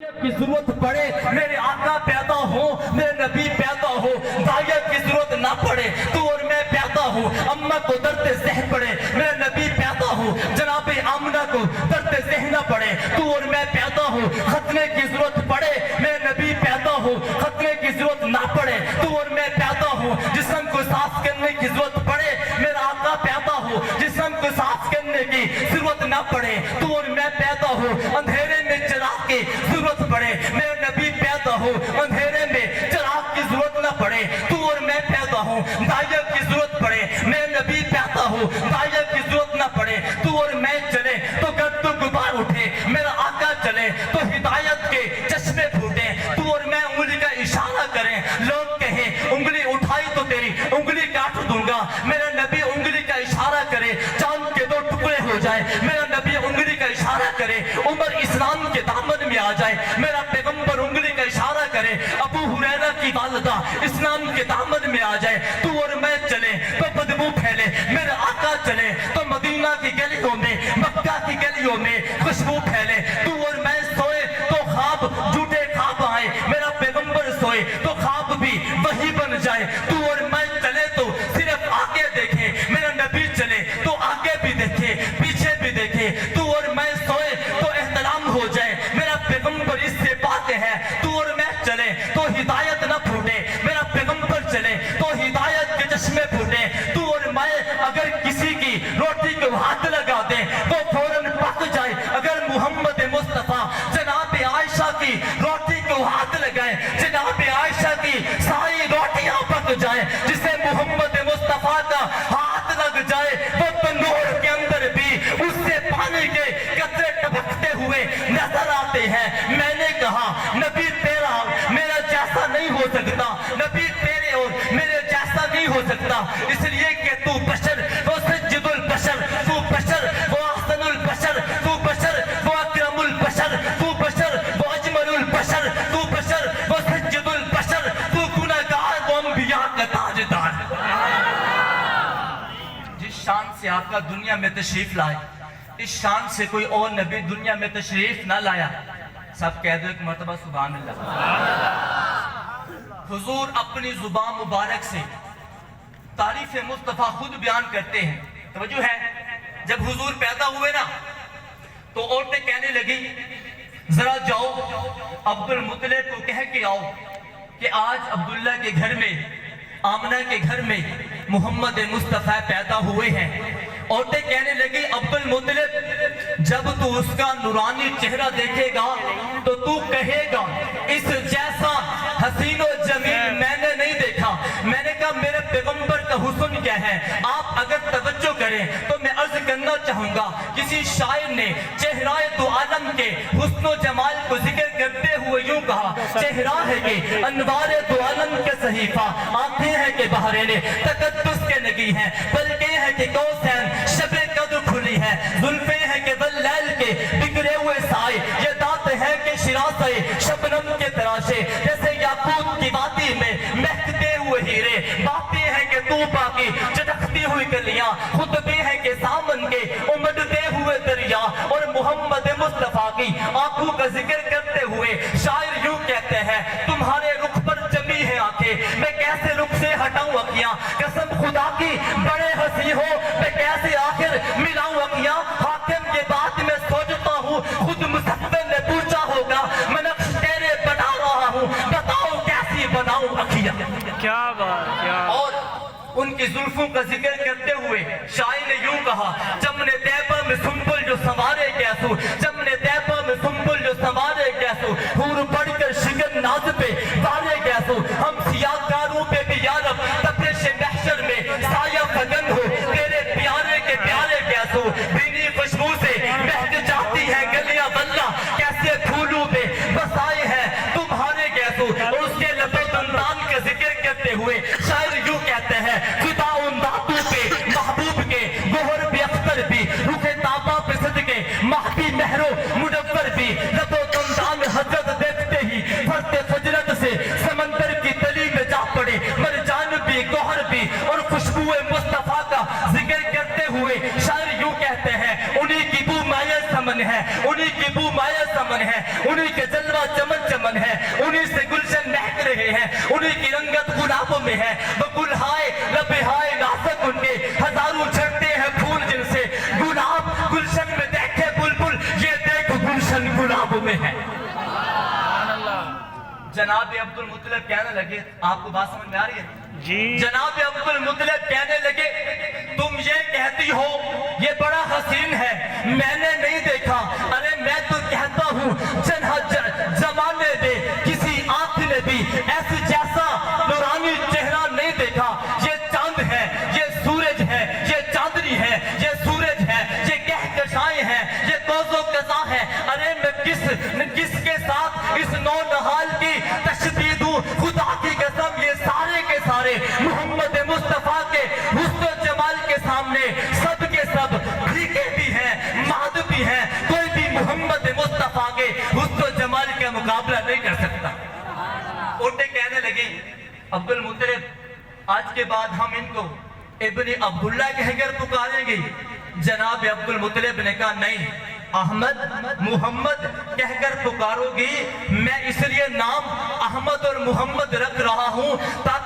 की जरूरत पड़े मेरे आका पैदा हो, मेरे नबी पैदा हो, दायत की जरूरत ना पड़े तू और मैं पैदा हो, अम्मा को दर्द ज़हन पड़े मेरे नबी पैदा हो, जनाबे आमना को दर्द ज़हन ना पड़े तू और मैं पैदा हो, खतने की जरूरत पड़े मेरे नबी पैदा हो, खतने की जरूरत ना पड़े तू और मैं पैदा हो, जिस्म को साफ करने की जरूरत पड़े मेरा आका पैदा हो, जिस्म को साफ करने की जरूरत ना पड़े तू और मैं पैदा हो, अंधेरे में चिराग की जरूरत पड़े मेरे नबी पैदा हो, अंधेरे में चिराग की जरूरत ना पड़े तू और मैं पैदा हो, दायत की जरूरत पड़े मेरे नबी पैदा हो, दायत की जरूरत ना पड़े तू और मैं चले तो गर्द गुबार उठे, मेरा आका चले तो हिदायत के चश्मे फूटे, तू और मैं उंगली का इशारा करें लोग कहें उंगली उठाई तो तेरी उंगली काट दूंगा, मेरा नबी उंगली का इशारा करे चांद के दो टुकड़े हो जाए, मेरा नबी उंगली का इशारा करे उमर इस्लाम के दामन में आ जाए, मेरा पैगंबर उंगली का इशारा करे अबू हुरैरा की वालिदा इस्लाम के दामन में आ जाए, तू और मैं चले तो बदबू फैले मेरा आका चले तो मदीना की गलियों में मक्का की गलियों में खुशबू फैले, तू और मैं सोए तो ख्वाब झूठे ख्वाब आए, मेरा पैगंबर सोए तो ख्वाब भी वही बन जाए, तू और मैं चले तो सिर्फ आगे देखे मेरा नबी चले तो आगे भी देखे पीछे भी देखे, तू और मैं सोए तो एहतराम हो जाए, मेरा पैगंबर इससे बात है, तू और मैं चले तो हिदायत न फूटे, मेरा पैगंबर चले तो हिदायत के चश्मे फूटे, तू और मैं अगर किसी की रोटी को हाथ लगा दे तो फौरन पक जाए, अगर मोहम्मद मुस्तफा जनाब आयशा की रोटी को हाथ लगाए, जनाब आयशा की सारी रोटियां पक जाए, जिसे मोहम्मद मुस्तफा का हाथ लग जाए वो तंदूर के अंदर भी उससे पानी के कतरे टपकते हुए नजर आते हैं। मैंने कहा नबी तेरा मेरा जैसा नहीं हो सकता, नबी तेरे और मेरे जैसा नहीं हो सकता, इसलिए कि तू बशर वो सज्जदुल बशर, तू बशर वो अहसनुल बशर, तू बशर वो अकरमुल बशर, तू बशर वो अजमलुल बशर, तू बशर वो सज्जदुल बशर, तू गुनहगार वो अंबिया का ताजदार। जिस शान से आपका दुनिया में तशरीफ लाए इस शान से कोई और नबी दुनिया में तशरीफ ना लाया, सब कह दो एक मर्तबा सुभान अल्लाह। हुजूर अपनी जुबान मुबारक से तारीफ मुस्तफा खुद बयान करते हैं, तवज्जो है, जब हुजूर पैदा हुए ना तो औरतें कहने लगी जरा जाओ अब्दुल मुत्तलिब को कह के आओ कि आज अब्दुल्ला के घर में आमना के घर में मोहम्मद मुस्तफा पैदा हुए हैं। औरतें कहने लगी अब्दुल मुत्तलिब जब तू उसका नूरानी चेहरा देखेगा तो तू कहेगा इस जैसा हसीनो जमील मैंने नहीं देखा। मैंने कहा मेरे पैगंबर का हुस्न क्या है, आप अगर तवज्जो करें तो मैं अर्ज करना चाहूंगा, किसी शायर ने चेहराए दो आलम के हुस्नो जमाल को जिक्र करते हुए यूं कहा, चेहरा है कि अनवारे दो आलम के सहीफा, आंखें हैं कि बहरे ने तकद्दुस के लगी हैं, पलकें हैं कि कौसैन शबे कद्र खुली है, जुल्फे हैं कि वल्लैल के बिखरे हुए साए, ये दांत है कि शिरासे शबनम के तराशे, जैसे याकूत की वादी में महकते हुए हीरे, बातें हैं कि तूबा की चटकती हुई गलियां, खुतबे हैं कि सामन के उमड़ते हुए दरिया, और मोहम्मद मुस्तफा की आंखों का जिक्र करते हुए शायर यूं कहते हैं तुम्हारे रुख पर जमी है आंखें, मैं कैसे रुख से हटाऊं अखियां, कसम खुदा की बड़े हंसी हो मैं कैसे आखिर मिलाऊं अखियां, हाकिम के बात में सोचता हूँ खुद मुसव्विर ने पूछा होगा मैं नक्श तेरे बना रहा हूँ, बताओ कैसी बनाऊं अखियां। क्या बात, क्या और उनकी जुल्फों का जिक्र करते हुए शायर ने यूं कहा, जमने तैबा में सुंबुल जो संवारे कैसू, जमने तैबा में सुंबुल जो संवारे कैसू, हूर पढ़कर शिकन नाज पे वारे कैसू, हम सियाकारों पे भी यारब तपश महशर में साया फगन हो तेरे प्यारे के प्यारे कैसू, बीनी खुशबू से महक जाती है गलियां वल्ला, कैसे फूलों पे बसाए हैं तुम्हारे कैसू, और उसके लबे दंदान का जिक्र करते हुए शायर यूं कहते हैं फिदा उन दांतों पे महबूब के गोहर भी अख्तर भी रुखे ताबा पे सदके महबी महरो मुडव्वर चमन चमन है, उन्हीं से गुलशन महक रहे हैं, उन्हीं की रंगत गुलाबों में है। वो गुलहाय लबहाय नासक उनके हजारों झड़ते हैं फूल जिनसे, गुलाब गुलशन में देखे बुलबुल, ये देख गुलशन गुलाबों में है। जनाब अब्दुल मुत्तलिब कहने लगे, आपको बात समझ में आ रही है जी? जनाब अब्दुल मुत्तलिब कहने लगे, तुम ये कहती हो ये बड़ा हसीन है, मैंने नहीं देखा। अरे मैं तो कहता हूँ जमाने दे किसी आंख ने भी ऐसे जैसा नूरानी चेहरा नहीं देखा। ये चांद है, ये सूरज है, ये चांदनी है, ये सूरज है, ये कहकशाएं हैं, ये कोज़ो कज़ा है। अरे मैं किसके साथ इस नौ नहाल की तशबीह दूं, खुदा की कसम ये सारे के सारे मोहम्मद मुस्तफा के हुस्न जमाल के सामने सब के सब फीके भी हैं, माद भी हैं। कोई भी मोहम्मद मुस्तफा के हुस्न जमाल का मुकाबला नहीं कर सकता। उन्हें कहने लगे, अब्दुल मुत्तलिब आज के बाद हम इनको इब्ने अब्दुल्ला कहकर पुकारेंगे। जनाब अब्दुल मुत्तलिब ने कहा, नहीं, अहमद मुहम्मद कहकर पुकारोगी। मैं इसलिए नाम अहमद और मुहम्मद रख रहा हूं ताकि